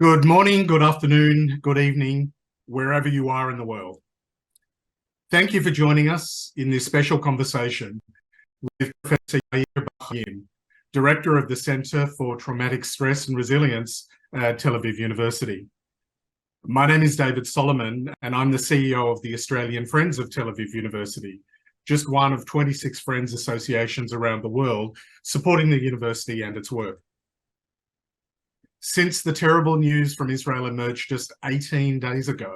Good morning, good afternoon, good evening, wherever you are in the world. Thank you for joining us in this special conversation with Professor Yair, Haim, Director of the Center for Traumatic Stress and Resilience at Tel Aviv University. My name is David Solomon, and I'm the CEO of the Australian Friends of Tel Aviv University, just one of 26 Friends associations around the world supporting the university and its work. Since the terrible news from Israel emerged just 18 days ago,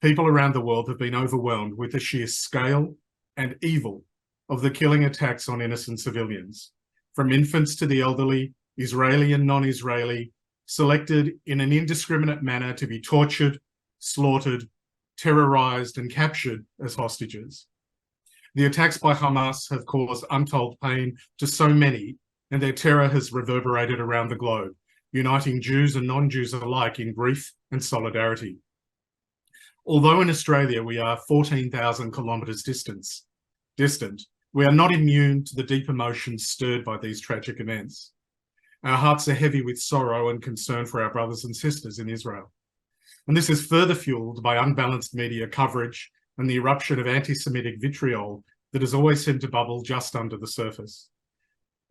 people around the world have been overwhelmed with the sheer scale and evil of the killing attacks on innocent civilians, from infants to the elderly, Israeli and non-Israeli, selected in an indiscriminate manner to be tortured, slaughtered, terrorized, and captured as hostages. The attacks by Hamas have caused untold pain to so many, and their terror has reverberated around the globe, uniting Jews and non-Jews alike in grief and solidarity. Although in Australia we are 14,000 kilometres distant, we are not immune to the deep emotions stirred by these tragic events. Our hearts are heavy with sorrow and concern for our brothers and sisters in Israel. And this is further fuelled by unbalanced media coverage and the eruption of anti-Semitic vitriol that has always seemed to bubble just under the surface.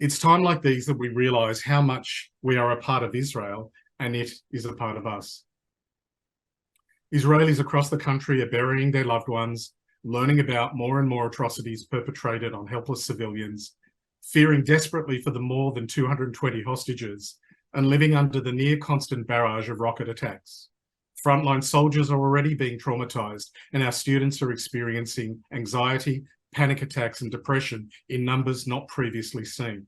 It's time like these that we realise how much we are a part of Israel and it is a part of us. Israelis across the country are burying their loved ones, learning about more and more atrocities perpetrated on helpless civilians, fearing desperately for the more than 220 hostages, and living under the near constant barrage of rocket attacks. Frontline soldiers are already being traumatised, and our students are experiencing anxiety, panic attacks, and depression in numbers not previously seen.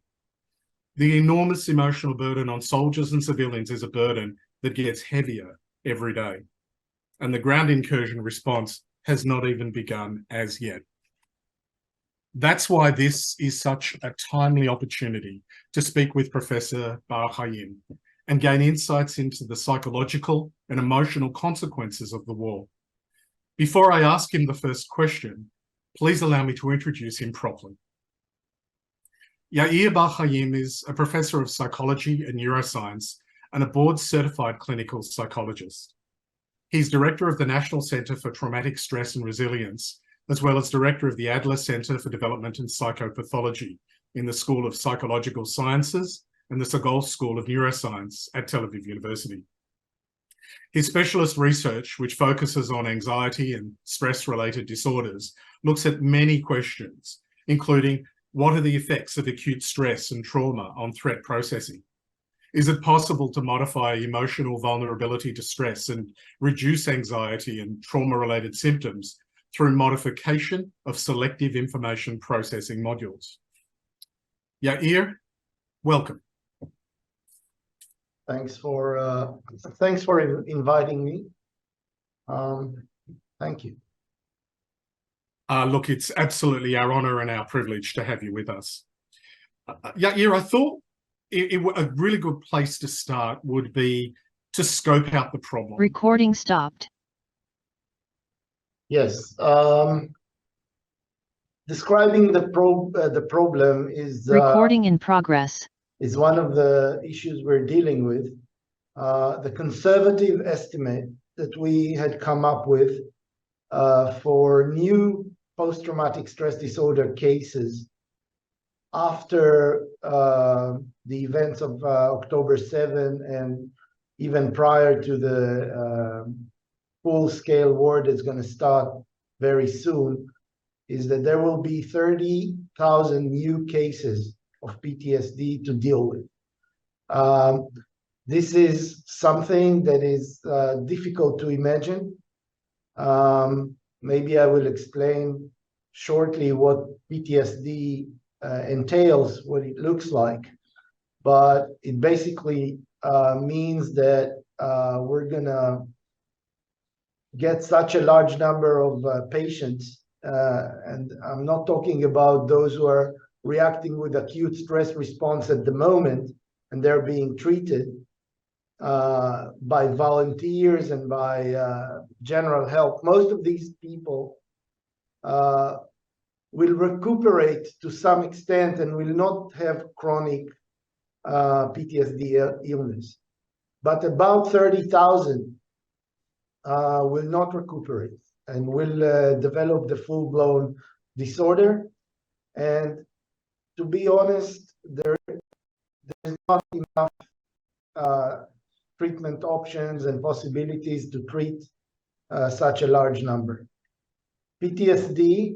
The enormous emotional burden on soldiers and civilians is a burden that gets heavier every day, and the ground incursion response has not even begun as yet. That's why this is such a timely opportunity to speak with Professor Haim and gain insights into the psychological and emotional consequences of the war. Before I ask him the first question, please allow me to introduce him properly. Yair Haim is a professor of psychology and neuroscience and a board-certified clinical psychologist. He's director of the National Center for Traumatic Stress and Resilience, as well as director of the Adler Center for Development and Psychopathology in the School of Psychological Sciences and the Segal School of Neuroscience at Tel Aviv University. His specialist research, which focuses on anxiety and stress-related disorders, looks at many questions, including what are the effects of acute stress and trauma on threat processing? Is it possible to modify emotional vulnerability to stress and reduce anxiety and trauma-related symptoms through modification of selective information processing modules? Yair, welcome. Thanks for inviting me. Thank you. Look, it's absolutely our honour and our privilege to have you with us. Yair, I thought a really good place to start would be to scope out the problem. Recording stopped. Yes. Describing the problem is recording in progress. Is one of the issues we're dealing with. The conservative estimate that we had come up with for new post-traumatic stress disorder cases after the events of October 7 and even prior to the full-scale war that's going to start very soon, is that there will be 30,000 new cases of PTSD to deal with. This is something that is difficult to imagine. Maybe I will explain shortly what PTSD entails, what it looks like, but it basically means that we're gonna get such a large number of patients, and I'm not talking about those who are reacting with acute stress response at the moment and they're being treated by volunteers and by general health. Most of these people will recuperate to some extent and will not have chronic PTSD illness. but about 30,000 will not recuperate and will develop the full-blown disorder. And to be honest, there's not enough treatment options and possibilities to treat such a large number. PTSD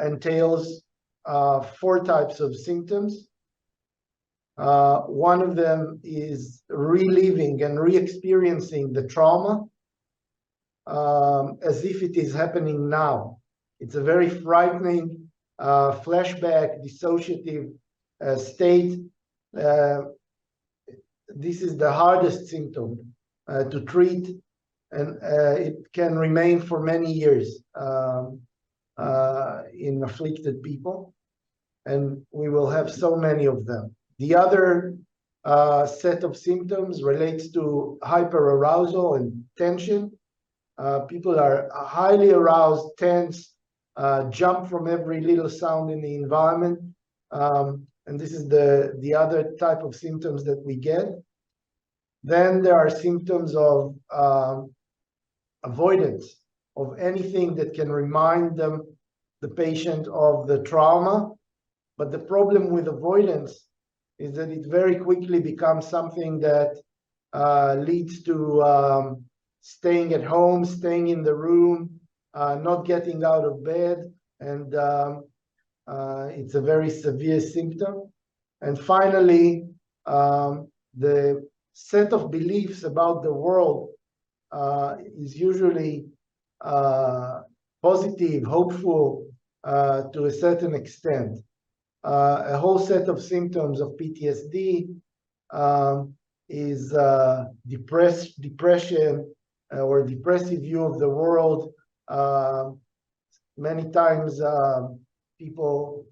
entails 4 types of symptoms. One of them is reliving and re-experiencing the trauma as if it is happening now. It's a very frightening flashback, dissociative state. This is the hardest symptom to treat, and it can remain for many years in afflicted people, and we will have so many of them. The other set of symptoms relates to hyperarousal and tension. People are highly aroused, tense, jump from every little sound in the environment. And this is the other type of symptoms that we get. Then there are symptoms of avoidance of anything that can remind the patient of the trauma. But the problem with avoidance is that it very quickly becomes something that leads to staying at home, staying in the room, not getting out of bed, and it's a very severe symptom. And finally, the set of beliefs about the world is usually positive, hopeful to a certain extent. A whole set of symptoms of PTSD is depression or depressive view of the world. Many times people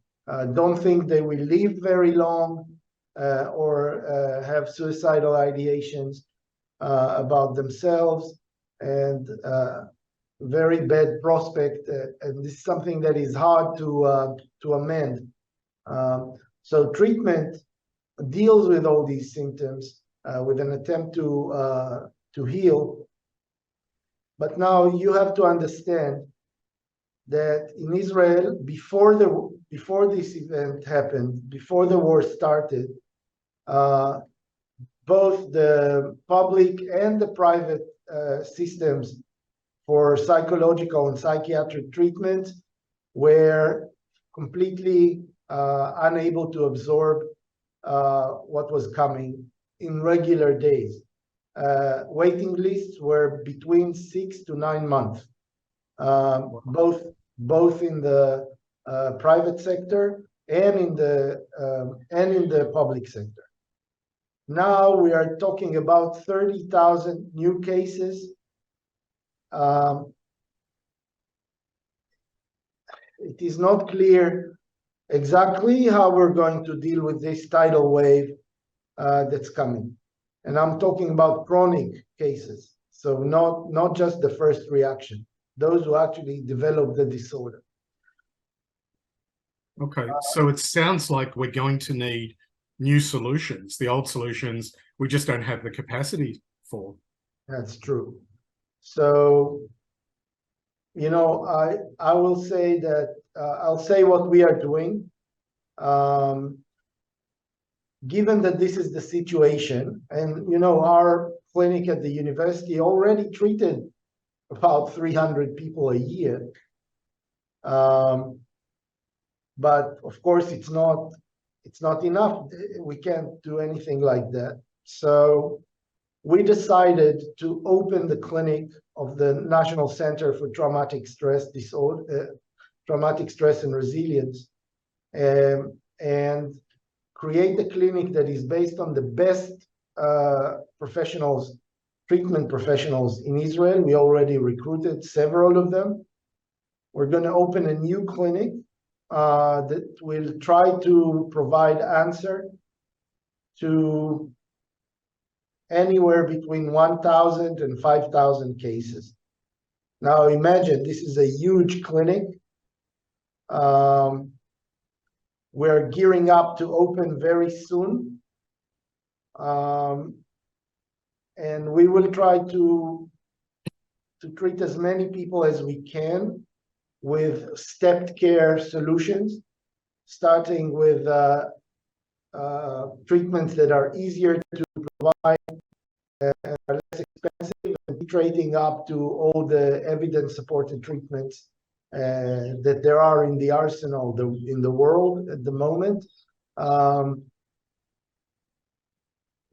don't think they will live very long or have suicidal ideations about themselves, and very bad prospect. And this is something that is hard to amend. So treatment deals with all these symptoms with an attempt to heal. But now you have to understand that in Israel, before this event happened, before the war started, both the public and the private systems for psychological and psychiatric treatment were completely unable to absorb what was coming in regular days. Waiting lists were between 6 to 9 months, both in the private sector and in the public sector. Now we are talking about 30,000 new cases. It is not clear exactly how we're going to deal with this tidal wave that's coming. And I'm talking about chronic cases, so not just the first reaction, those who actually develop the disorder. Okay, so it sounds like we're going to need new solutions. The old solutions, we just don't have the capacity for. That's true. So, you know, I will say that, I'll say what we are doing. Given that this is the situation, and, you know, our clinic at the university already treated about 300 people a year. But of course, it's not enough. We can't do anything like that. So we decided to open the clinic of the National Center for Traumatic Stress and Resilience, and create a clinic that is based on the best treatment professionals in Israel. We already recruited several of them. We're going to open a new clinic that will try to provide answer to anywhere between 1,000 and 5,000 cases. Now imagine, this is a huge clinic. We're gearing up to open very soon. and we will try to treat as many people as we can with stepped care solutions, starting with treatments that are easier to provide and are less expensive, and trading up to all the evidence-supported treatments that there are in the arsenal in the world at the moment.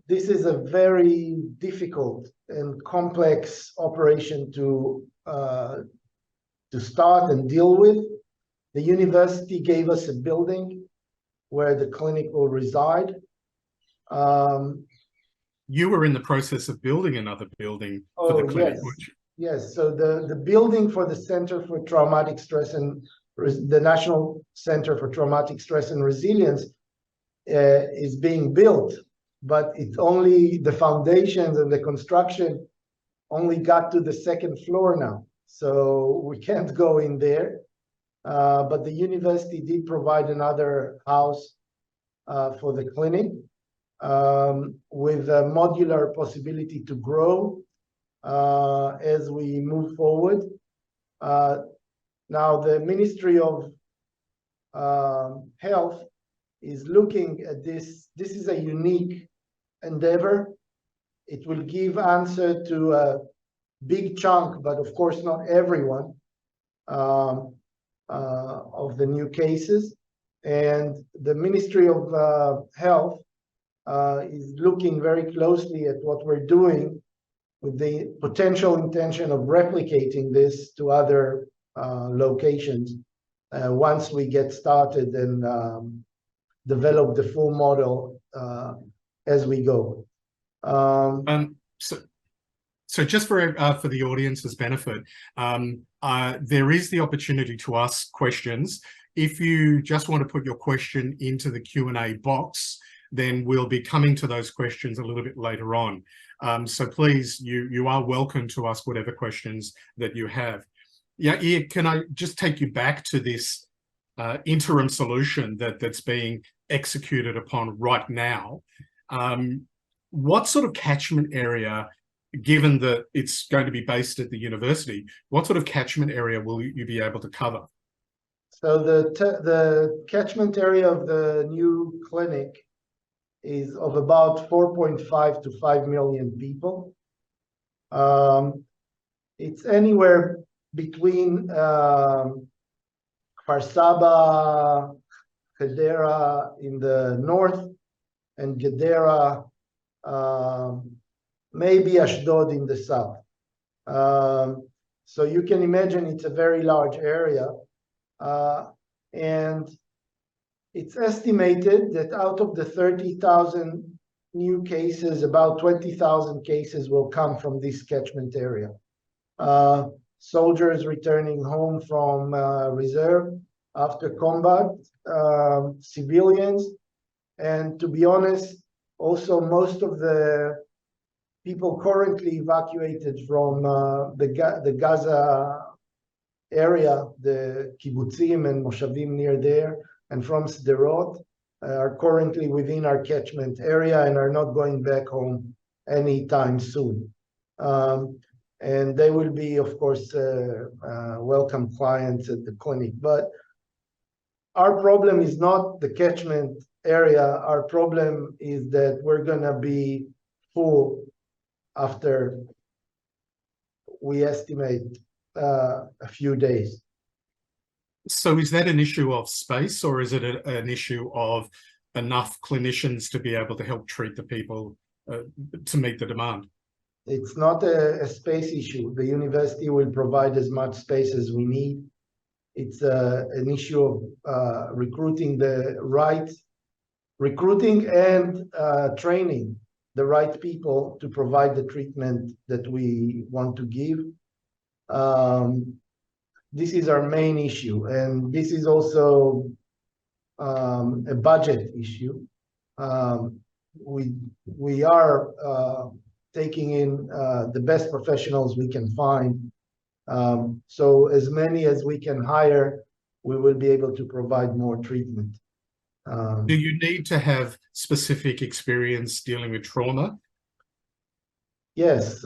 This is a very difficult and complex operation to start and deal with. The university gave us a building where the clinic will reside. You were in the process of building another building for the clinic, yes. weren't you? Yes, so the building for the Center for Traumatic Stress and the National Center for Traumatic Stress and Resilience is being built, but it's only the foundations and the construction only got to the second floor now. So we can't go in there. But the university did provide another house for the clinic with a modular possibility to grow as we move forward. Now, the Ministry of Health is looking at this. This is a unique endeavor. It will give answer to a big chunk, but of course not everyone, of the new cases. And the Ministry of Health is looking very closely at what we're doing with the potential intention of replicating this to other locations once we get started and develop the full model as we go. So just for the audience's benefit, there is the opportunity to ask questions. If you just want to put your question into the Q&A box, then we'll be coming to those questions a little bit later on. So please, you are welcome to ask whatever questions that you have. Yair, can I just take you back to this interim solution that's being executed upon right now? What sort of catchment area, given that it's going to be based at the university, what sort of catchment area will you be able to cover? So the catchment area of the new clinic is of about 4.5 to 5 million people. It's anywhere between Kfar Saba, Hadera in the north, and Gedera, maybe Ashdod in the south. So you can imagine it's a very large area. And it's estimated that out of the 30,000 new cases, about 20,000 cases will come from this catchment area. Soldiers returning home from reserve after combat, civilians, and to be honest, also most of the people currently evacuated from the Gaza area, the kibbutzim and moshavim near there, and from Sderot, are currently within our catchment area and are not going back home anytime soon. And they will be, of course, welcome clients at the clinic. But our problem is not the catchment area. Our problem is that we're going to be full after, we estimate, a few days. So is that an issue of space, or is it an issue of enough clinicians to be able to help treat the people to meet the demand? It's not a space issue. The university will provide as much space as we need. It's an issue of recruiting and training the right people to provide the treatment that we want to give. This is our main issue, and this is also a budget issue. We are taking in the best professionals we can find. So as many as we can hire, we will be able to provide more treatment. Do you need to have specific experience dealing with trauma? Yes.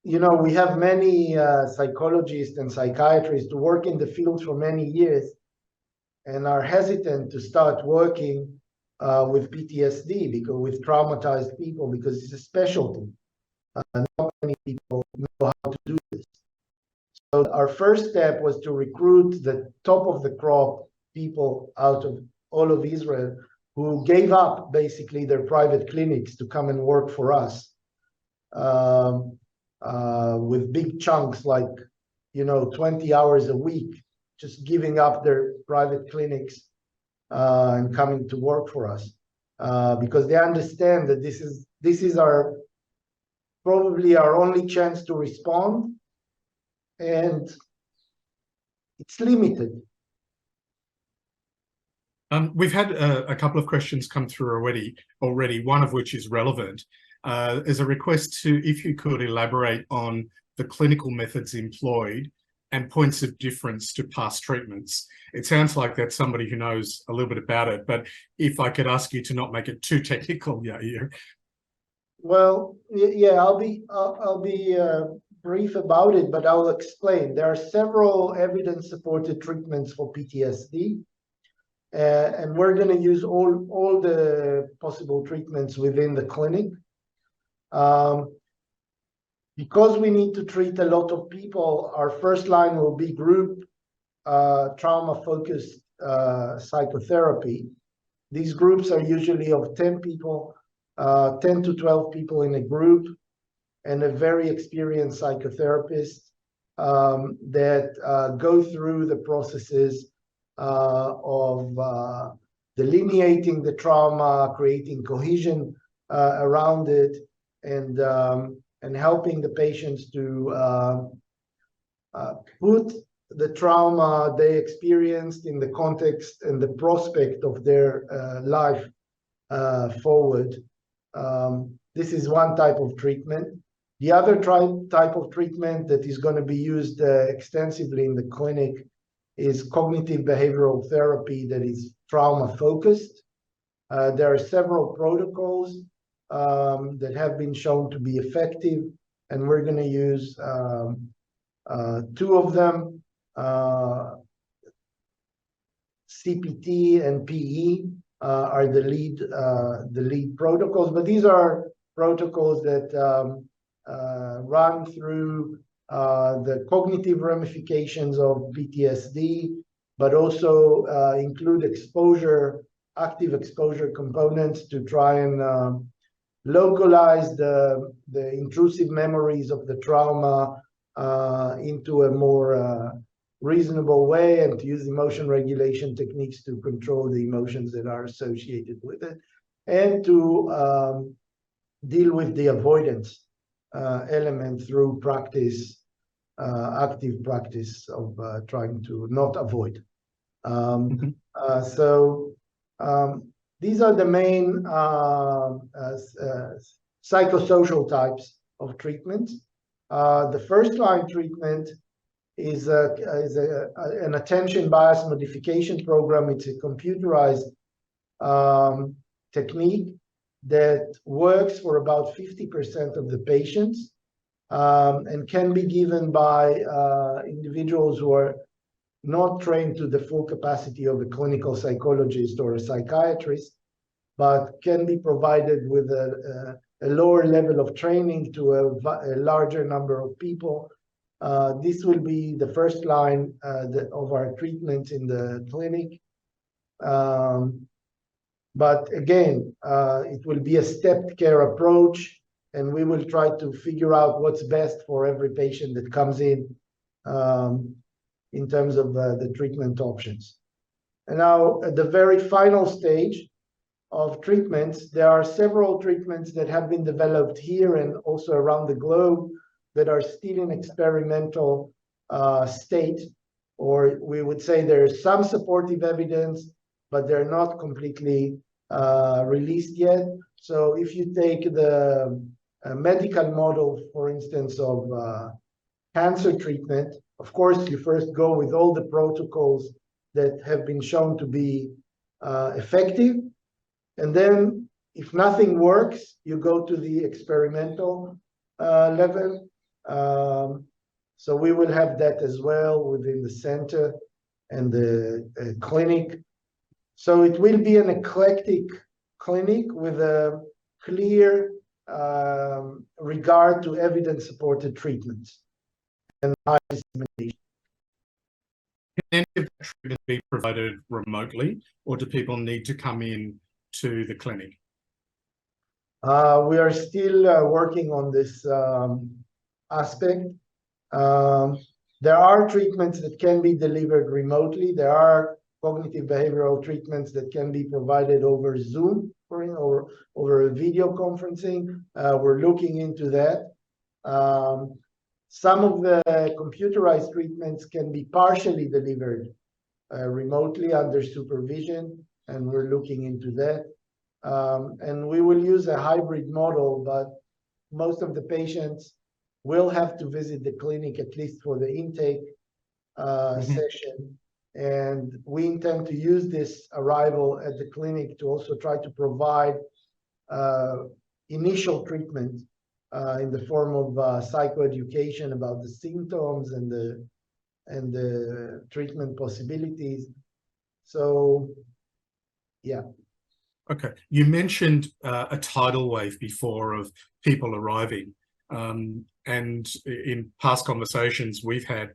We have many psychologists and psychiatrists who work in the field for many years and are hesitant to start working with PTSD, because with traumatized people, because it's a specialty. Not many people know how to do this. So our first step was to recruit the top of the crop people out of all of Israel who gave up basically their private clinics to come and work for us, with big chunks like 20 hours a week, just giving up their private clinics and coming to work for us, because they understand that this is probably our only chance to respond, and it's limited. We've had a couple of questions come through already, one of which is relevant. There's a request if you could elaborate on the clinical methods employed and points of difference to past treatments. It sounds like that's somebody who knows a little bit about it, but if I could ask you to not make it too technical, Yair. Well, yeah, I'll be brief about it, but I'll explain. There are several evidence-supported treatments for PTSD, and we're going to use all the possible treatments within the clinic. Because we need to treat a lot of people, our first line will be group trauma-focused psychotherapy. These groups are usually of 10 people, 10 to 12 people in a group, and a very experienced psychotherapist that go through the processes of delineating the trauma, creating cohesion around it, and helping the patients to put the trauma they experienced in the context and the prospect of their life forward. This is one type of treatment. The other type of treatment that is going to be used extensively in the clinic is cognitive behavioral therapy that is trauma-focused. There are several protocols that have been shown to be effective, and we're going to use two of them, CPT and PE are the lead protocols, but these are protocols that run through the cognitive ramifications of PTSD, but also include active exposure components to try and localize the intrusive memories of the trauma into a more reasonable way, and to use emotion regulation techniques to control the emotions that are associated with it, and to deal with the avoidance element through practice, active practice of trying to not avoid. These are the main psychosocial types of treatments. The first line treatment is an attention bias modification program. It's a computerized technique that works for about 50% of the patients, and can be given by individuals who are not trained to the full capacity of a clinical psychologist or a psychiatrist, but can be provided with a lower level of training to a larger number of people. This will be the first line of our treatment in the clinic. But again, it will be a stepped care approach, and we will try to figure out what's best for every patient that comes in terms of the treatment options. And now, at the very final stage of treatments, there are several treatments that have been developed here and also around the globe that are still in experimental state, or we would say there's some supportive evidence, but they're not completely released yet. So if you take the medical model, for instance, of cancer treatment, of course, you first go with all the protocols that have been shown to be effective. And then If nothing works, you go to the experimental level. So we will have that as well within the center and the clinic. So it will be an eclectic clinic with a clear regard to evidence-supported treatments and high dissemination. Can any of that treatment be provided remotely, or do people need to come in to the clinic? We are still working on this aspect. There are treatments that can be delivered remotely. There are cognitive behavioral treatments that can be provided over Zoom or over a video conferencing. We're looking into that. Some of the computerized treatments can be partially delivered remotely under supervision, and we're looking into that. And we will use a hybrid model, but most of the patients will have to visit the clinic at least for the intake session. And we intend to use this arrival at the clinic to also try to provide initial treatment in the form of psychoeducation about the symptoms and the treatment possibilities. So, yeah. Okay. You mentioned a tidal wave before of people arriving. And in past conversations we've had,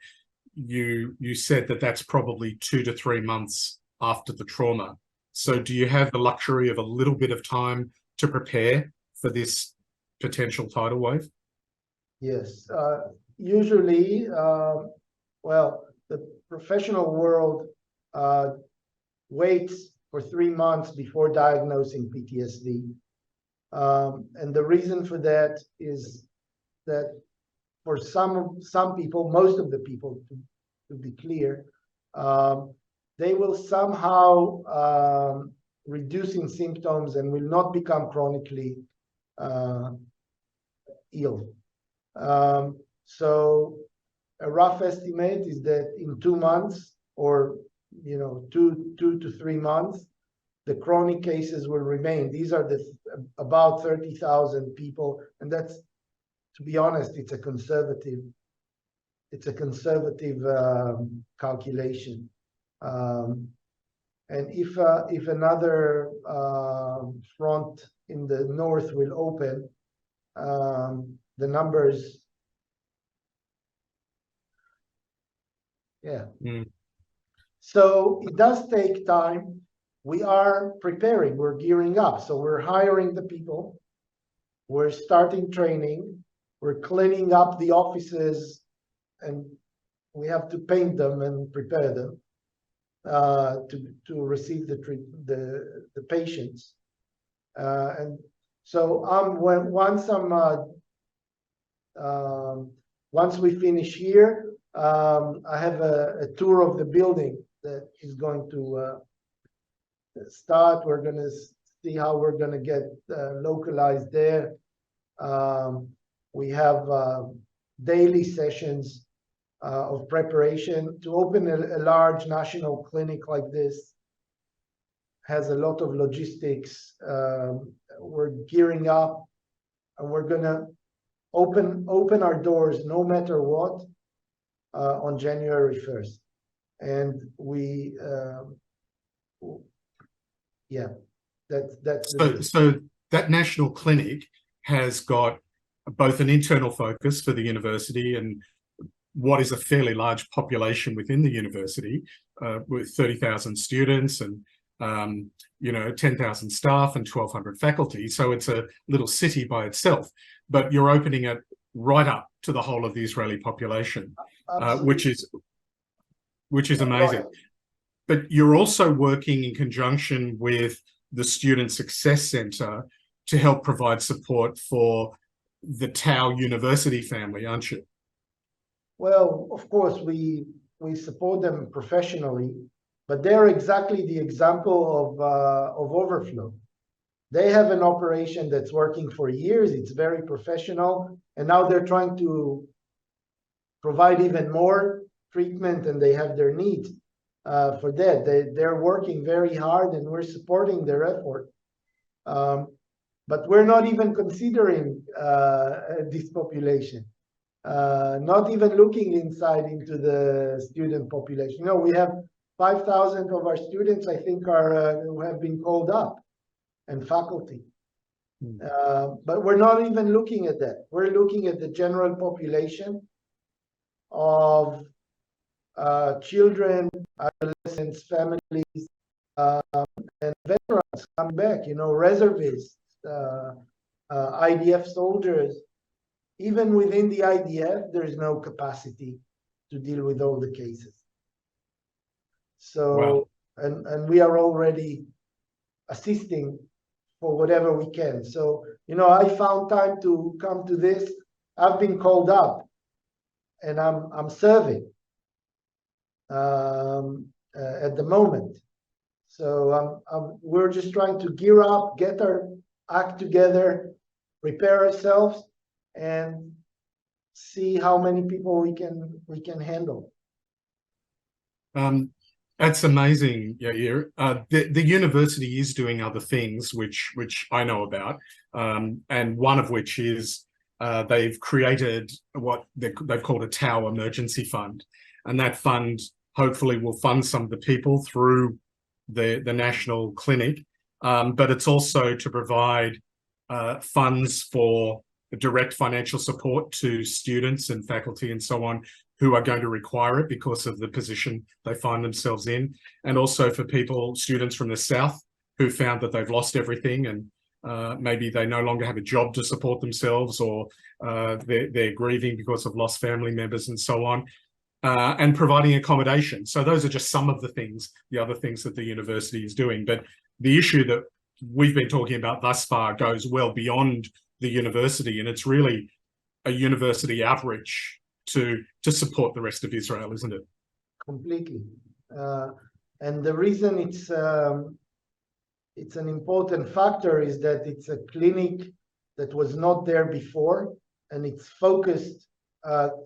you said that that's probably 2 to 3 months after the trauma. So do you have the luxury of a little bit of time to prepare for this potential tidal wave? Yes. Usually, well, the professional world waits for 3 months before diagnosing PTSD. And the reason for that is that for some people, most of the people, to be clear, they will somehow reduce in symptoms and will not become chronically ill. So a rough estimate is that in 2 months, or 2 to 3 months, the chronic cases will remain. These are about 30,000 people, and that's, to be honest, it's a conservative calculation. And if another front in the north will open, the numbers, yeah. So it does take time. We are preparing, we're gearing up. So we're hiring the people, we're starting training, we're cleaning up the offices, and we have to paint them and prepare them to receive the patients. And so once we finish here, I have a tour of the building that is going to start. We're going to see how we're going to get localized there. We have daily sessions of preparation. To open a large national clinic like this has a lot of logistics. We're gearing up, and we're going to open our doors no matter what on January 1st. And we, yeah, that's so that national clinic has got both an internal focus for the university and what is a fairly large population within the university, with 30,000 students and 10,000 staff and 1,200 faculty. So it's a little city by itself, but you're opening it right up to the whole of the Israeli population, which is amazing. Right. But you're also working in conjunction with the Student Success Center to help provide support for the AFTAU University family, aren't you? Well, of course, we support them professionally, but they're exactly the example of overflow. They have an operation that's working for years. It's very professional, and now they're trying to provide even more treatment, and they have their needs for that. They're working very hard, and we're supporting their effort. but we're not even considering this population, not even looking inside into the student population. You know, we have 5,000 of our students, I think, who have been called up, and faculty. But we're not even looking at that. We're looking at the general population of children, adolescents, families, and veterans coming back, you know, reservists, IDF soldiers. Even within the IDF, there is no capacity to deal with all the cases. So, Wow. and we are already assisting for whatever we can. So, you know, I found time to come to this. I've been called up, and I'm serving at the moment. So we're just trying to gear up, get our act together, prepare ourselves, and see how many people we can handle. That's amazing, Yair. The university is doing other things which I know about, and one of which is they've created what they've called a AFTAU emergency fund, and that fund hopefully will fund some of the people through the national clinic, but it's also to provide funds for direct financial support to students and faculty and so on who are going to require it because of the position they find themselves in, and also for students from the South who found that they've lost everything and maybe they no longer have a job to support themselves, or they're grieving because of lost family members and so on, and providing accommodation. So those are just some of the other things that the university is doing. But the issue that we've been talking about thus far goes well beyond the university, and it's really a university outreach to support the rest of Israel, isn't it? Completely. And the reason it's an important factor is that it's a clinic that was not there before, and it's focused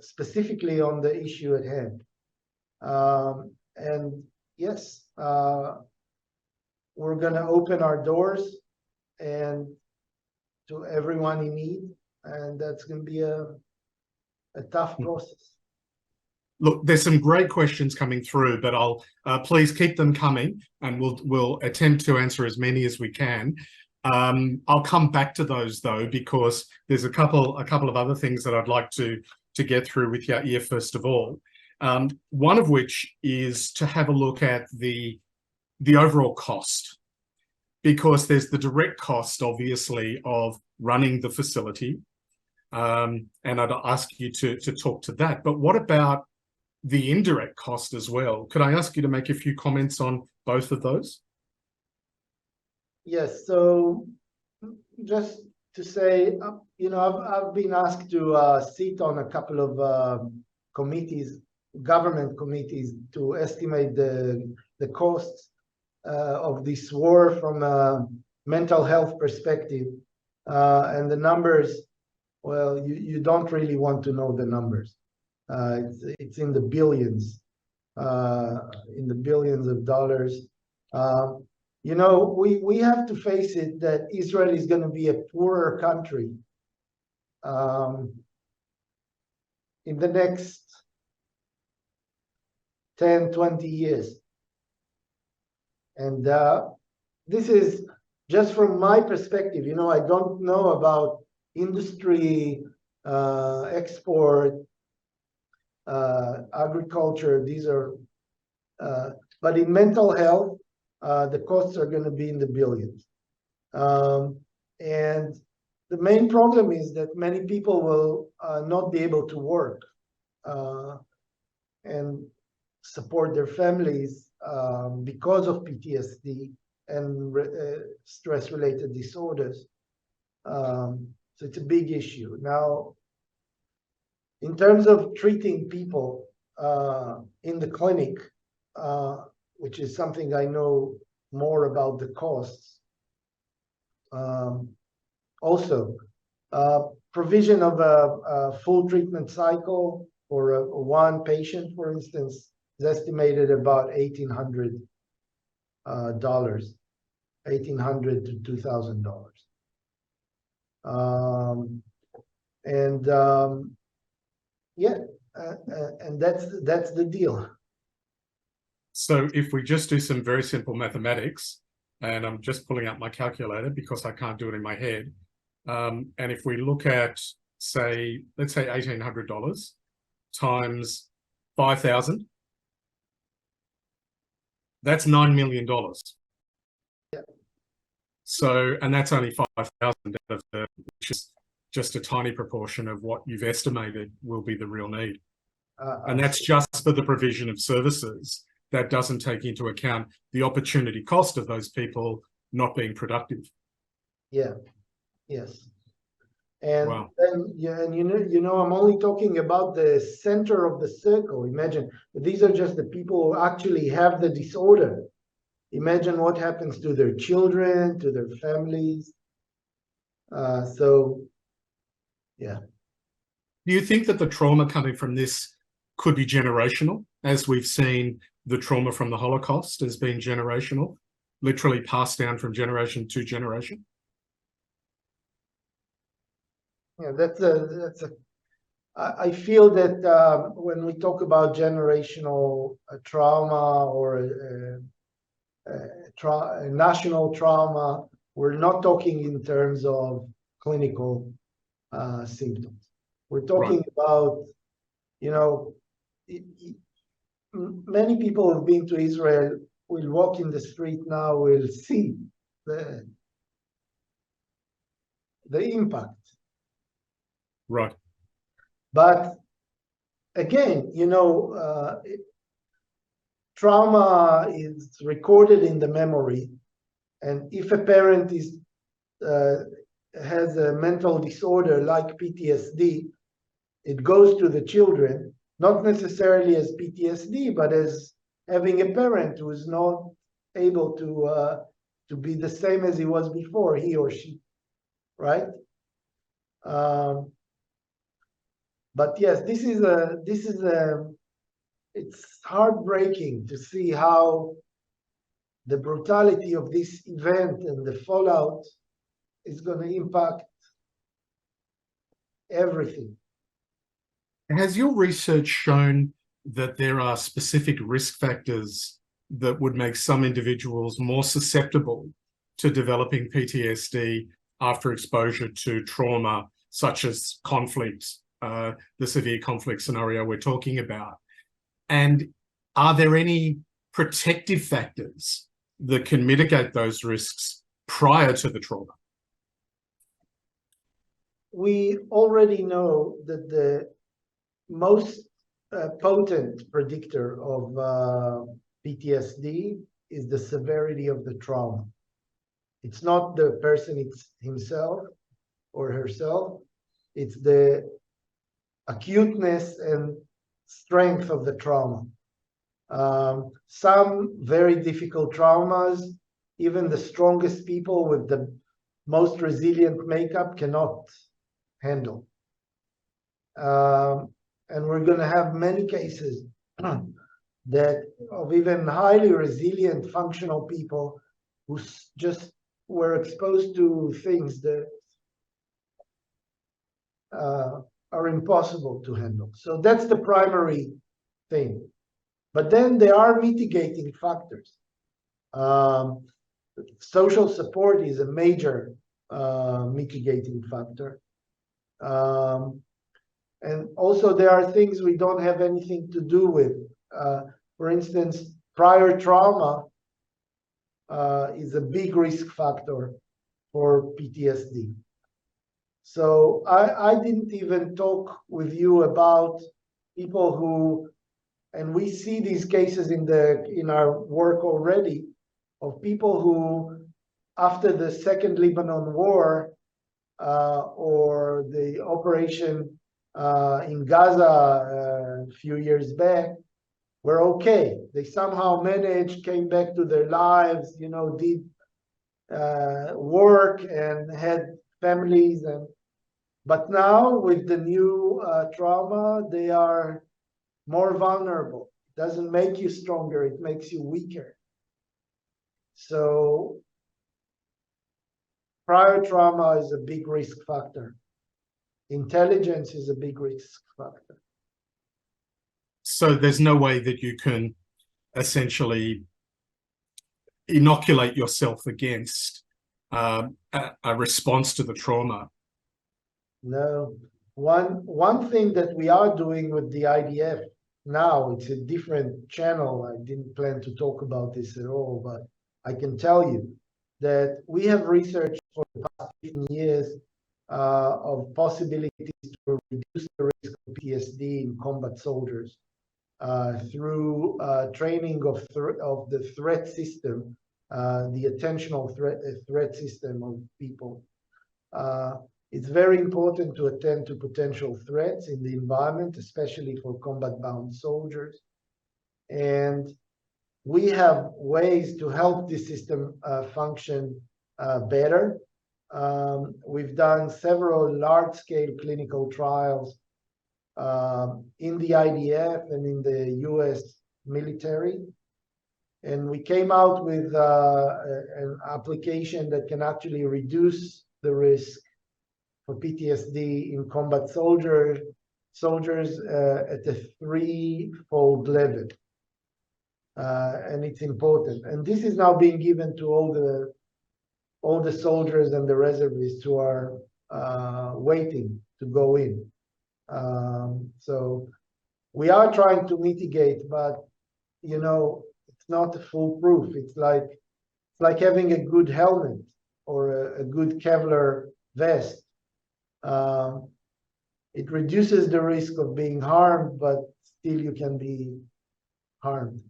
specifically on the issue at hand. And yes, we're going to open our doors and to everyone in need, and that's going to be a tough process. Look, there's some great questions coming through, but I'll please keep them coming, and we'll attempt to answer as many as we can. I'll come back to those though, because there's a couple of other things that I'd like to get through with Yair first of all. One of which is to have a look at the overall cost, because there's the direct cost, obviously, of running the facility, and I'd ask you to talk to that. But what about the indirect cost as well? Could I ask you to make a few comments on both of those? Yes. So just to say, you know, I've been asked to sit on a couple of committees, government committees, to estimate the costs of this war from a mental health perspective, and the numbers. Well, you don't really want to know the numbers. It's in the billions, of dollars. You know, we have to face it that Israel is going to be a poorer country in the next 10, 20 years. And this is just from my perspective. You know, I don't know about industry, export, agriculture. These are, but in mental health, the costs are going to be in the billions. And the main problem is that many people will not be able to work and support their families because of PTSD and stress-related disorders. So it's a big issue. Now, in terms of treating people in the clinic, which is something I know more about the costs, also, provision of a full treatment cycle for one patient, for instance, is estimated about $1,800, $1,800 to $2,000. And yeah, and that's the deal. So if we just do some very simple mathematics, and I'm just pulling out my calculator because I can't do it in my head. And if we look at, say, let's say $1,800 times 5,000, that's $9 million. Yeah. So, and that's only 5,000 out of the, which is just a tiny proportion of what you've estimated will be the real need. And that's just for the provision of services. That doesn't take into account the opportunity cost of those people not being productive. Yeah. Yes. And wow. then, yeah, and you know, I'm only talking about the center of the circle. Imagine these are just the people who actually have the disorder. Imagine what happens to their children, to their families. So, yeah. Do you think that the trauma coming from this could be generational, as we've seen the trauma from the Holocaust as being generational, literally passed down from generation to generation? Yeah, I feel that when we talk about generational trauma or national trauma, we're not talking in terms of clinical symptoms. We're talking about, you know, many people who've been to Israel will walk in the street now, will see the impact. Right. But again, you know, trauma is recorded in the memory, and if a parent has a mental disorder like PTSD, it goes to the children, not necessarily as PTSD, but as having a parent who is not able to be the same as he was before, he or she, right? But yes, it's heartbreaking to see how the brutality of this event and the fallout is going to impact everything. Has your research shown that there are specific risk factors that would make some individuals more susceptible to developing PTSD after exposure to trauma, such as conflict, the severe conflict scenario we're talking about? And are there any protective factors that can mitigate those risks prior to the trauma? We already know that the most potent predictor of PTSD is the severity of the trauma. It's not the person himself or herself, it's the acuteness and strength of the trauma. Some very difficult traumas, even the strongest people with the most resilient makeup cannot handle. And we're going to have many cases that of even highly resilient functional people who just were exposed to things that are impossible to handle. So that's the primary thing. But then there are mitigating factors. Social support is a major mitigating factor. And also there are things we don't have anything to do with. For instance, prior trauma is a big risk factor for PTSD. So I didn't even talk with you about people who, and we see these cases in our work already, of people who, after the Second Lebanon War or the operation in Gaza a few years back, were okay. They somehow managed, came back to their lives, you know, did work and had families. But now with the new trauma, they are more vulnerable. It doesn't make you stronger, it makes you weaker. So prior trauma is a big risk factor. Intelligence is a big risk factor. So there's no way that you can essentially inoculate yourself against a response to the trauma. No. One thing that we are doing with the IDF now, it's a different channel. I didn't plan to talk about this at all, but I can tell you that we have researched for the past 15 years of possibilities to reduce the risk of PTSD in combat soldiers through training of the threat system, the attentional threat system of people. It's very important to attend to potential threats in the environment, especially for combat-bound soldiers. And we have ways to help this system function better. We've done several large-scale clinical trials in the IDF and in the US military. And we came out with an application that can actually reduce the risk for PTSD in combat soldiers at a 3-fold level. And it's important. And this is now being given to all the soldiers and the reservists who are waiting to go in. So we are trying to mitigate, but you know, it's not foolproof. It's like having a good helmet or a good Kevlar vest. It reduces the risk of being harmed, but still you can be harmed.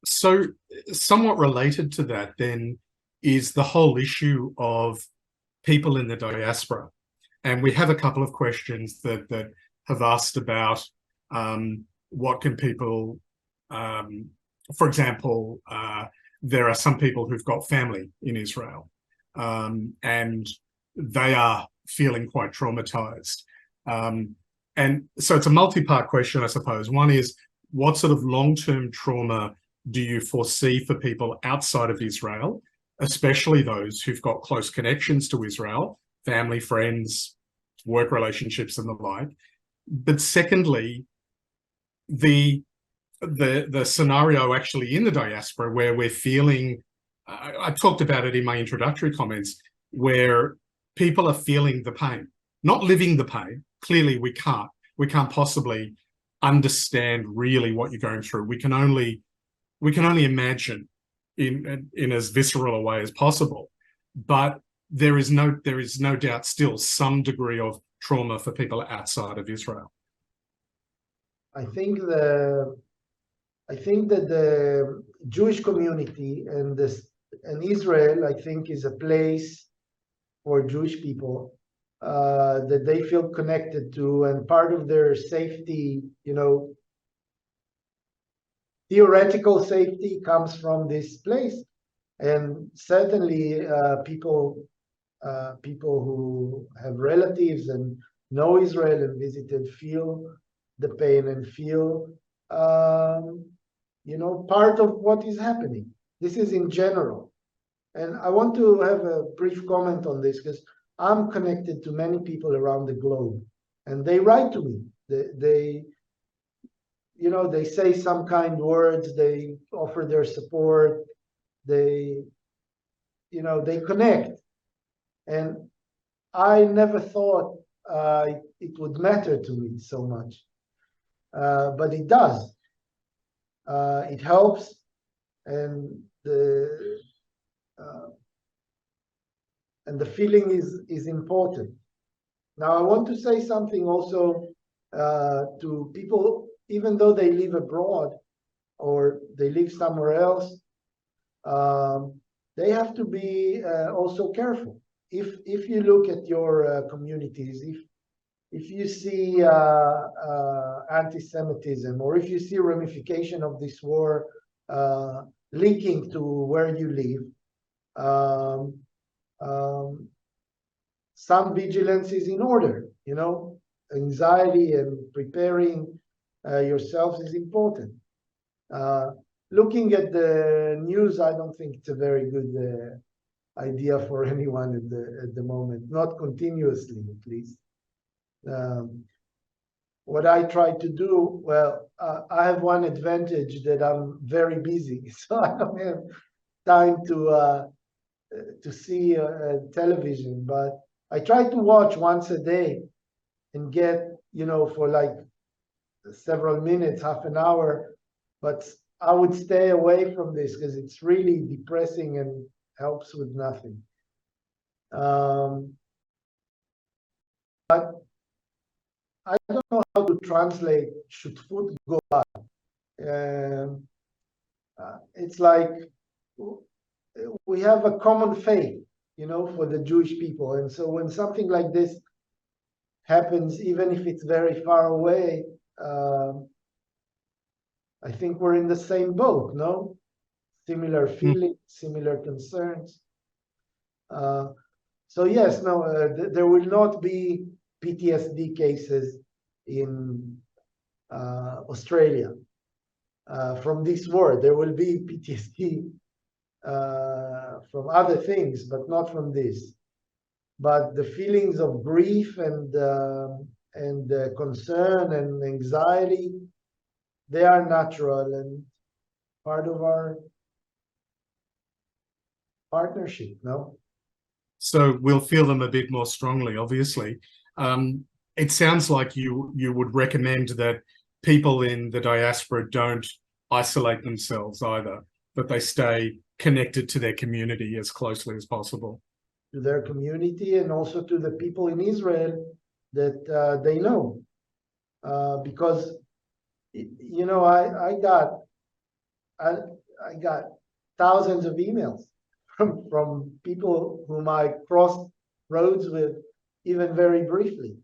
So somewhat related to that then is the whole issue of people in the diaspora. And we have a couple of questions that have asked about what can people, for example, there are some people who've got family in Israel and they are feeling quite traumatized. And so it's a multi-part question, I suppose. One is, what sort of long-term trauma do you foresee for people outside of Israel, especially those who've got close connections to Israel, family, friends, work relationships and the like? But secondly, the scenario actually in the diaspora where we're feeling, I talked about it in my introductory comments, where people are feeling the pain, not living the pain. Clearly we can't possibly understand really what you're going through. We can only imagine in as visceral a way as possible. But there is no doubt still some degree of trauma for people outside of Israel. I think that the Jewish community and Israel, I think, is a place for Jewish people that they feel connected to, and part of their safety, you know, theoretical safety comes from this place. And certainly people who have relatives and know Israel and visited feel the pain and feel, you know, part of what is happening. This is in general. And I want to have a brief comment on this because I'm connected to many people around the globe, and they write to me. They you know, they say some kind words, they offer their support, they, you know, they connect. And I never thought it would matter to me so much, but it does. It helps, and the feeling is important. Now, I want to say something also to people, even though they live abroad or they live somewhere else, they have to be also careful. If you look at your communities, if you see anti-Semitism, or if you see ramification of this war linking to where you live, some vigilance is in order. You know, anxiety and preparing yourself is important. Looking at the news, I don't think it's a very good idea for anyone at the moment, not continuously at least. What I try to do, well, I have one advantage that I'm very busy, so I don't have time to see television, but I try to watch once a day and get, for like several minutes, half an hour, but I would stay away from this because it's really depressing and helps with nothing. But I don't know how to translate "shutfut goal." It's like we have a common faith, for the Jewish people, and so when something like this happens, even if it's very far away, I think we're in the same boat, no? Similar feelings, similar concerns. So yes, no, there will not be PTSD cases in Australia from this war. There will be PTSD from other things, but not from this. But the feelings of grief and concern and anxiety, they are natural and part of our partnership, no? So we'll feel them a bit more strongly, obviously. It sounds like you would recommend that people in the diaspora don't isolate themselves either, but they stay connected to their community as closely as possible. To their community and also to the people in Israel that they know. Because, I got thousands of emails from people whom I crossed roads with, even very briefly.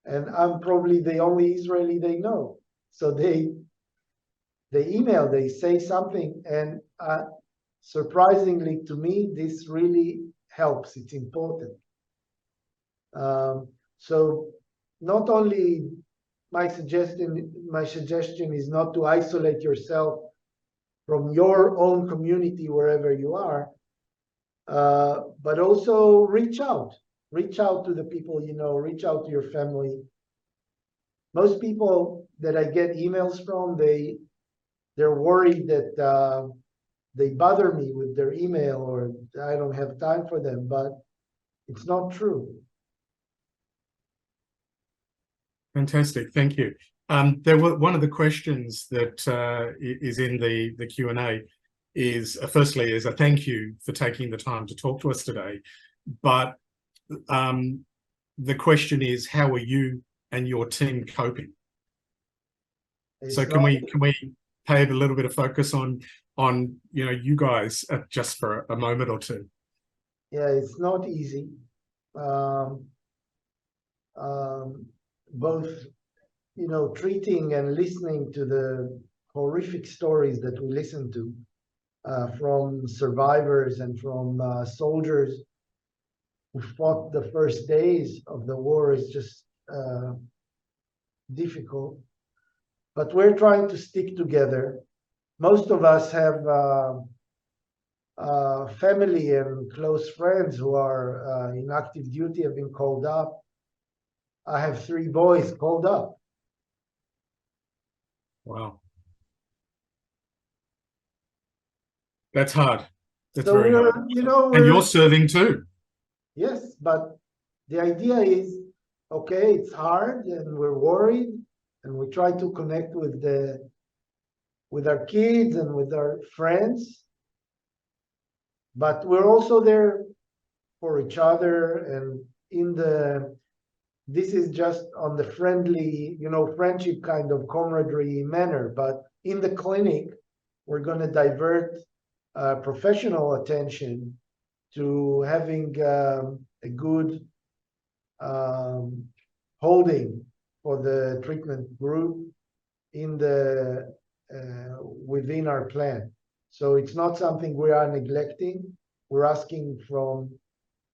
And I'm probably the only Israeli they know. So they email, they say something, and surprisingly to me, this really helps. It's important. So not only my suggestion is not to isolate yourself from your own community wherever you are, but also reach out to the people you know, reach out to your family. Most people that I get emails from, they're worried that they bother me with their email or I don't have time for them, but it's not true. Fantastic, thank you. There were one of the questions that is in the Q&A is firstly is a thank you for taking the time to talk to us today, but the question is, how are you and your team coping? So can we pay a little bit of focus on you guys just for a moment or two? Yeah, it's not easy. Both treating and listening to the horrific stories that we listen to from survivors and from soldiers who fought the first days of the war is just difficult. But we're trying to stick together. Most of us have family and close friends who are in active duty, have been called up. I have 3 boys called up. Wow. That's hard. That's So very hard. And you're serving too. Yes, but the idea is, okay, it's hard and we're worried and we try to connect with our kids and with our friends, but we're also there for each other, and this is just on the friendly, friendship kind of camaraderie manner. But in the clinic, we're going to divert professional attention to having a good holding for the treatment group within our plan. So it's not something we are neglecting. We're asking from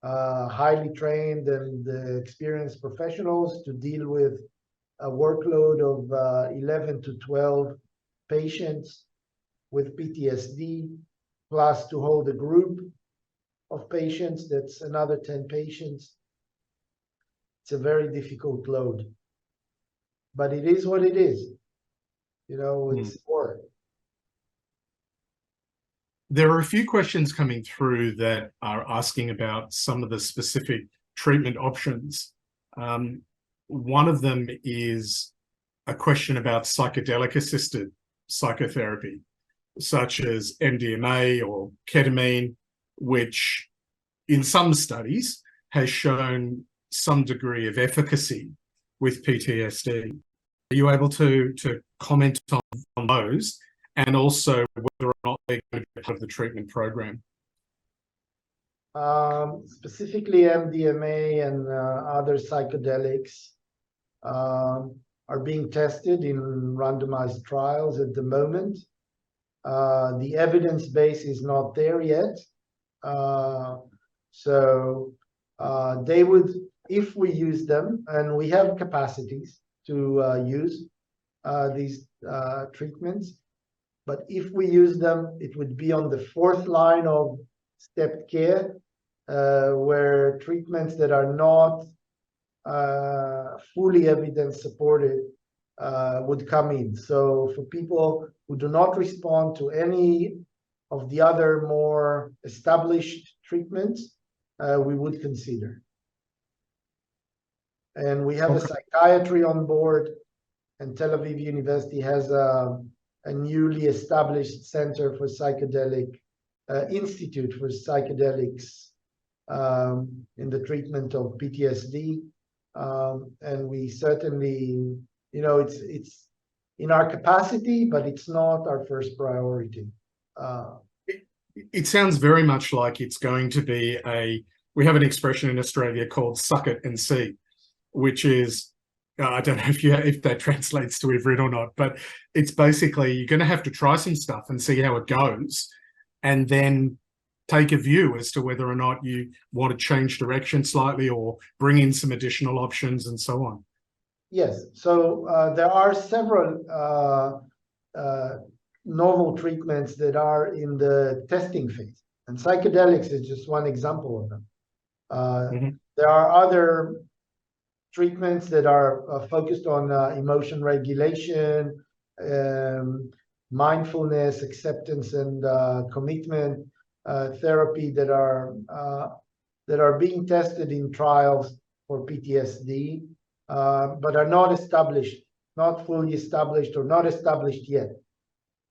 highly trained and experienced professionals to deal with a workload of 11 to 12 patients with PTSD, plus to hold a group of patients, that's another 10 patients. It's a very difficult load, but it is what it is. You know, it's war. There are a few questions coming through that are asking about some of the specific treatment options. One of them is a question about psychedelic-assisted psychotherapy, such as MDMA or ketamine, which in some studies has shown some degree of efficacy with PTSD. Are you able to comment on those, and also whether or not they're going to be part of the treatment program? Specifically MDMA and other psychedelics are being tested in randomized trials at the moment. The evidence base is not there yet. So they would, if we use them, and we have capacities to use these treatments, but if we use them, it would be on the fourth line of stepped care, where treatments that are not fully evidence supported would come in. So for people who do not respond to any of the other more established treatments, we would consider. And we have a psychiatry on board, and Tel Aviv University has a newly established center for psychedelic, institute for psychedelics in the treatment of PTSD. And we certainly, you know, it's in our capacity, but it's not our first priority. It sounds very much like it's going to be we have an expression in Australia called suck it and see, which is, I don't know if that translates to Ivrit or not, but it's basically you're going to have to try some stuff and see how it goes, and then take a view as to whether or not you want to change direction slightly or bring in some additional options and so on. Yes, so there are several novel treatments that are in the testing phase, and psychedelics is just one example of them. There are other treatments that are focused on emotion regulation, mindfulness, acceptance, and commitment therapy that are being tested in trials for PTSD, but are not established, not fully established, or not established yet.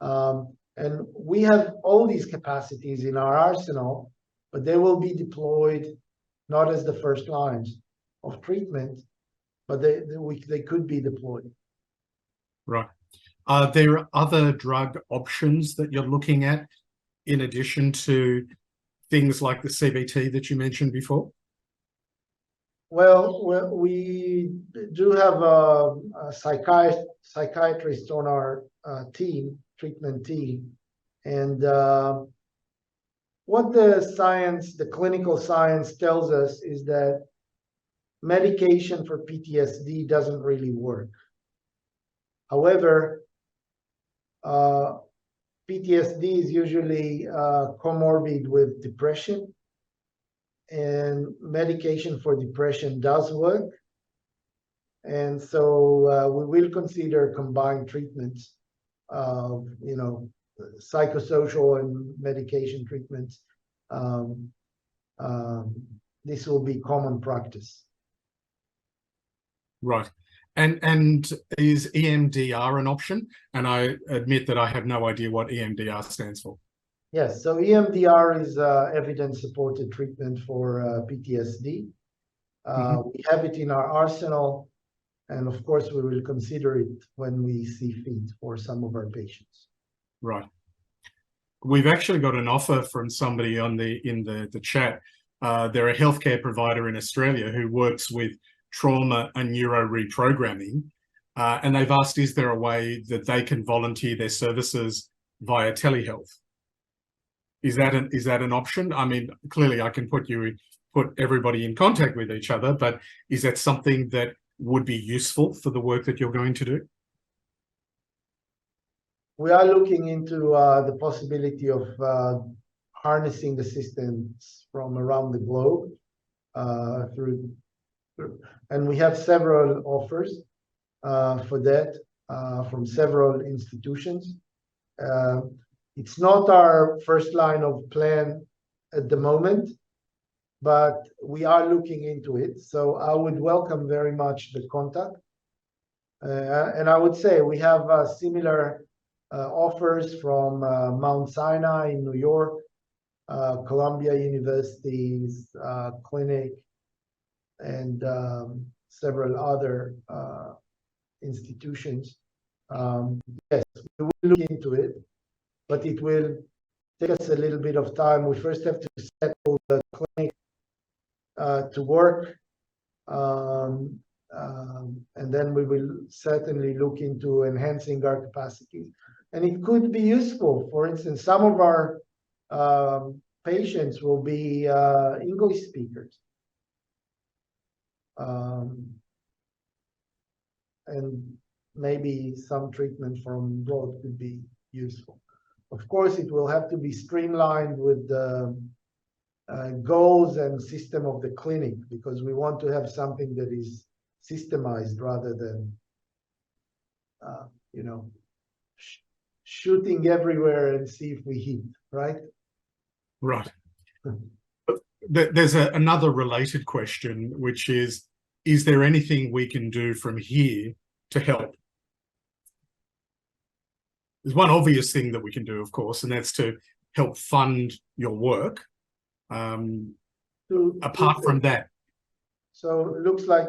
And we have all these capacities in our arsenal, but they will be deployed not as the first lines of treatment, but they could be deployed. Right. Are there other drug options that you're looking at in addition to things like the CBT that you mentioned before? Well, we do have a psychiatrist on our treatment team, and what the clinical science tells us is that medication for PTSD doesn't really work. However, PTSD is usually comorbid with depression, and medication for depression does work. And so we will consider combined treatments of, you know, psychosocial and medication treatments. This will be common practice. Right. And is EMDR an option? And I admit that I have no idea what EMDR stands for. Yes, so EMDR is evidence-supported treatment for PTSD. We have it in our arsenal, and of course we will consider it when we see fit for some of our patients. Right. We've actually got an offer from somebody in the chat. They're a healthcare provider in Australia who works with trauma and neuro reprogramming, and they've asked, is there a way that they can volunteer their services via telehealth? Is that an option? I mean, clearly I can put everybody in contact with each other, but is that something that would be useful for the work that you're going to do? We are looking into the possibility of harnessing assistance from around the globe through, and we have several offers for that from several institutions. It's not our first line of plan at the moment, but we are looking into it. So I would welcome very much the contact. And I would say we have similar offers from Mount Sinai in New York, Columbia University's clinic, and several other institutions. Yes, we will look into it, but it will take us a little bit of time. We first have to settle the clinic to work, and then we will certainly look into enhancing our capacity. And it could be useful. For instance, some of our patients will be English speakers. And maybe some treatment from abroad could be useful. Of course, it will have to be streamlined with the goals and system of the clinic, because we want to have something that is systemized rather than, shooting everywhere and see if we hit, right? Right. There's another related question, which is there anything we can do from here to help? There's one obvious thing that we can do, of course, and that's to help fund your work. Apart from that. So it looks like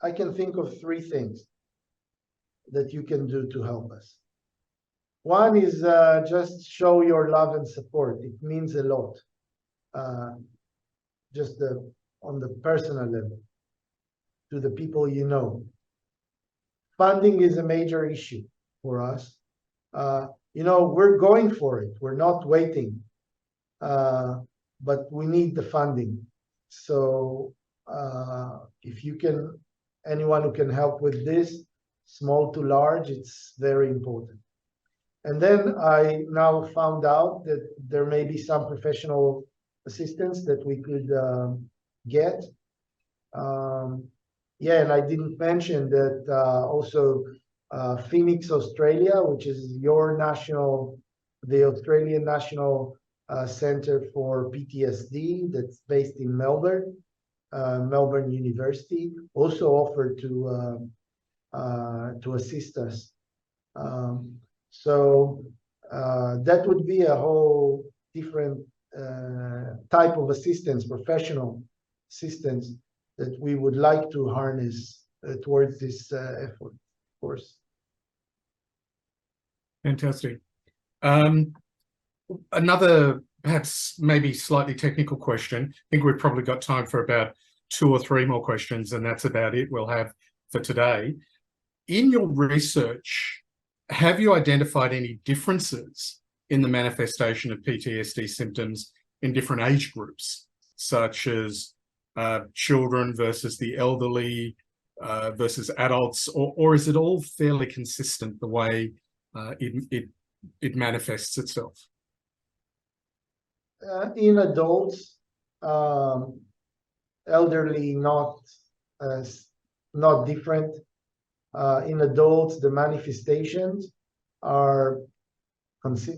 I can think of three things that you can do to help us. One is just show your love and support. It means a lot, just on the personal level, to the people you know. Funding is a major issue for us. We're going for it. We're not waiting, but we need the funding. So if you can, anyone who can help with this, small to large, it's very important. And then I now found out that there may be some professional assistance that we could get. And I didn't mention that also Phoenix, Australia, which is the Australian National Center for PTSD, that's based in Melbourne, Melbourne University, also offered to assist us. So that would be a whole different type of assistance, professional assistance, that we would like to harness towards this effort, of course. Fantastic. Another, perhaps maybe slightly technical question. I think we've probably got time for about 2 or 3 more questions, and that's about it we'll have for today. In your research, have you identified any differences in the manifestation of PTSD symptoms in different age groups, such as children versus the elderly versus adults, or is it all fairly consistent the way it manifests itself? In adults, elderly not different. In adults, the manifestations are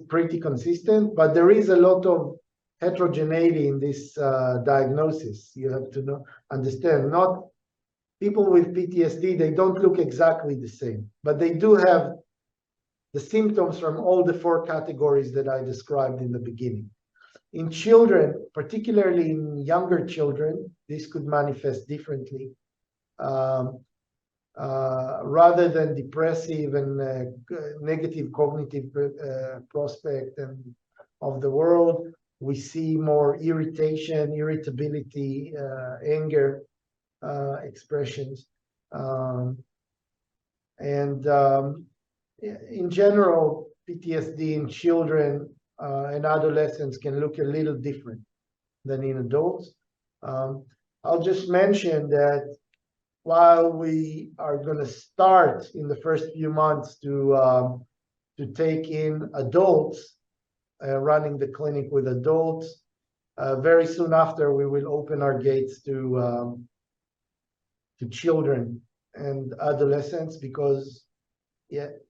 pretty consistent, but there is a lot of heterogeneity in this diagnosis. You have to understand, not people with PTSD, they don't look exactly the same, but they do have the symptoms from all the 4 categories that I described in the beginning. In children, particularly in younger children, this could manifest differently. Rather than depressive and negative cognitive prospect and of the world, we see more irritation, irritability, anger expressions. In general, PTSD in children and adolescents can look a little different than in adults. I'll just mention that while we are going to start in the first few months to take in adults, running the clinic with adults. Very soon after, we will open our gates to children and adolescents, because there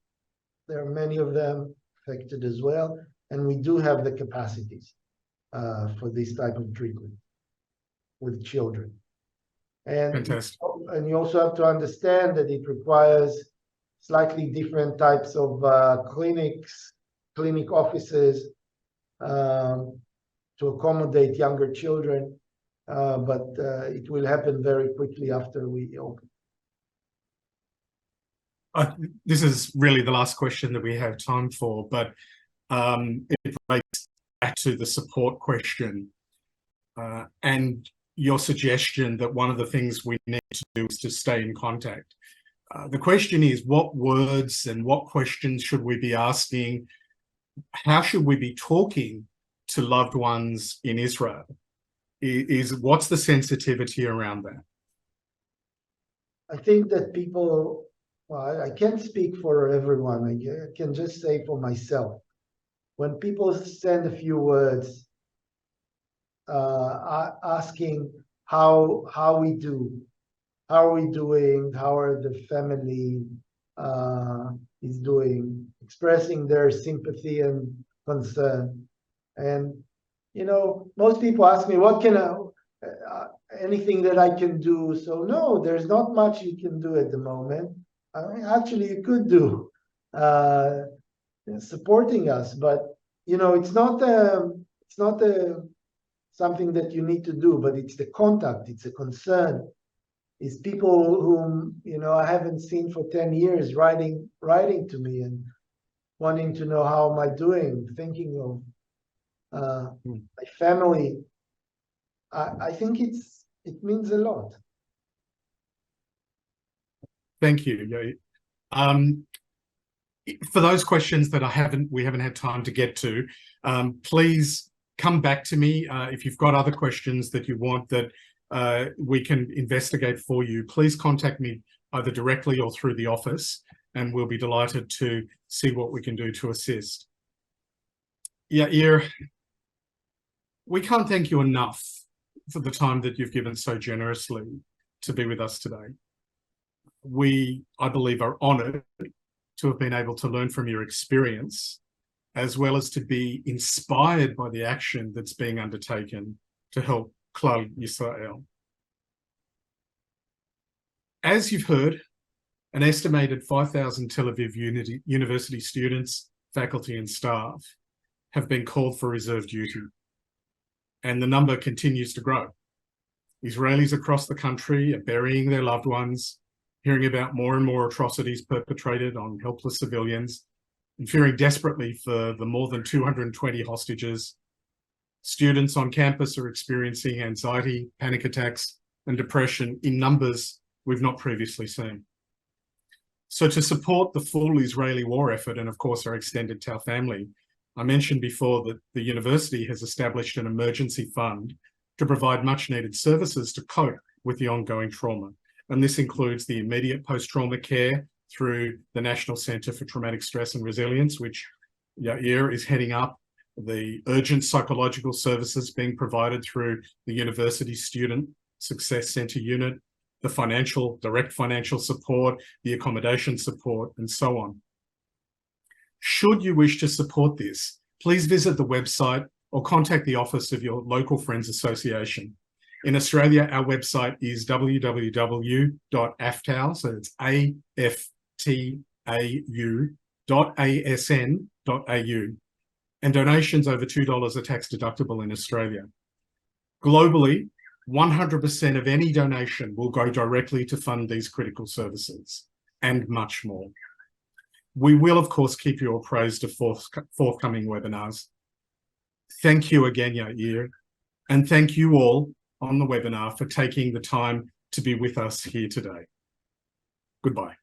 are many of them affected as well, and we do have the capacities for this type of treatment with children. And Fantastic. you also have to understand that it requires slightly different types of clinic offices to accommodate younger children, but it will happen very quickly after we open. This is really the last question that we have time for, but it relates back to the support question and your suggestion that one of the things we need to do is to stay in contact. The question is, what words and what questions should we be asking? How should we be talking to loved ones in Israel? What's the sensitivity around that? I think that people, well, I can't speak for everyone. I can just say for myself. When people send a few words asking how we do, how are we doing, how are the family is doing, expressing their sympathy and concern. And, you know, most people ask me, what can anything that I can do? So no, there's not much you can do at the moment. I mean, actually, you could do supporting us, but, you know, it's not something that you need to do, but it's the contact, it's a concern. It's people whom, you know, I haven't seen for 10 years writing to me and wanting to know how am I doing, thinking of my family. I think it means a lot. Thank you, Yair. For those questions that we haven't had time to get to, please come back to me if you've got other questions that you want that we can investigate for you. Please contact me either directly or through the office, and we'll be delighted to see what we can do to assist. Yair, we can't thank you enough for the time that you've given so generously to be with us today. We, I believe, are honoured to have been able to learn from your experience, as well as to be inspired by the action that's being undertaken to help Klal Yisrael. As you've heard, an estimated 5,000 Tel Aviv University students, faculty and staff have been called for reserve duty, and the number continues to grow. Israelis across the country are burying their loved ones, hearing about more and more atrocities perpetrated on helpless civilians, and fearing desperately for the more than 220 hostages. Students on campus are experiencing anxiety, panic attacks, and depression in numbers we've not previously seen. So to support the full Israeli war effort, and of course our extended Tau family, I mentioned before that the university has established an emergency fund to provide much needed services to cope with the ongoing trauma. And this includes the immediate post-trauma care through the National Centre for Traumatic Stress and Resilience, which Yair is heading up, the urgent psychological services being provided through the University Student Success Centre unit, the direct financial support, the accommodation support, and so on. Should you wish to support this, please visit the website or contact the office of your local Friends Association. In Australia, our website is www.aftau, so it's AFTAU.asn.au, and donations over $2 are tax deductible in Australia. Globally, 100% of any donation will go directly to fund these critical services and much more. We will, of course, keep you appraised of forthcoming webinars. Thank you again, Yair, and thank you all on the webinar for taking the time to be with us here today. Goodbye.